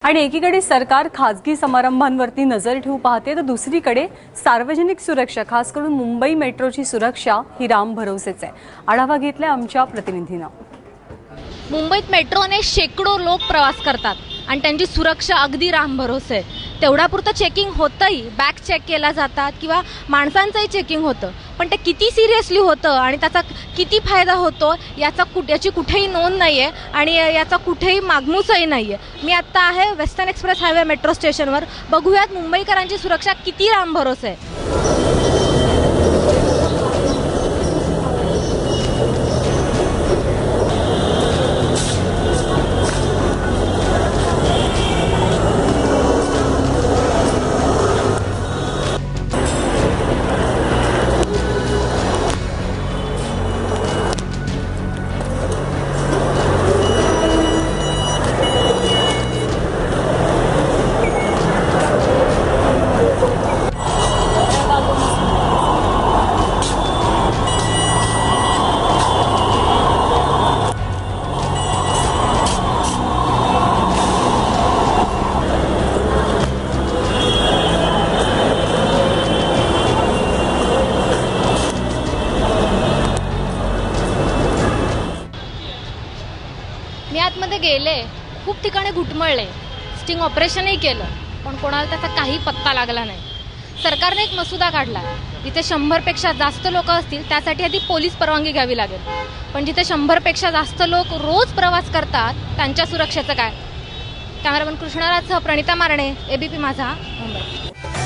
आणि एकीकडे सरकार खासगी समारंभांवरती नजर ठेवू पाहते तर दुसरीकडे सार्वजनिक सुरक्षा खास करून मुंबई मेट्रोची सुरक्षा ही राम भरोसेच आहे। आढावा घेतलाय आमच्या प्रतिनिधींना। मुंबईत मेट्रोने शेकडो लोक प्रवास करतात आणि त्यांची सुरक्षा अगदी राम भरोसे। तेवढापुरतं चेकिंग होतंही, बॅग चेक केला जातात किंवा माणसांचंही चेकिंग होतं, पण ते किती सिरियसली होतं आणि त्याचा किती फायदा होतो याची कुठेही नोंद नाही आहे आणि याचा कुठेही मागमूसही नाही आहे। मी आत्ता आहे वेस्टर्न एक्सप्रेस हायवे मेट्रो स्टेशनवर। बघूयात मुंबईकरांची सुरक्षा किती राम भरोसे आहे। मी आतमध्ये गेले, खूप ठिकाणी घुटमळले, स्टिंग ऑपरेशनही केलं, पण कोणाला त्याचा काही पत्ता लागला नाही। सरकारने एक मसुदा काढला, जिथे 100 पेक्षा जास्त लोक असतील त्यासाठी आधी पोलीस परवानगी घ्यावी लागेल, पण जिथे 100 पेक्षा जास्त लोक रोज प्रवास करतात त्यांच्या सुरक्षेचं काय? कॅमेरामन कृष्णराजसह प्रणिता मारणे, एबीपी माझा, मुंबई।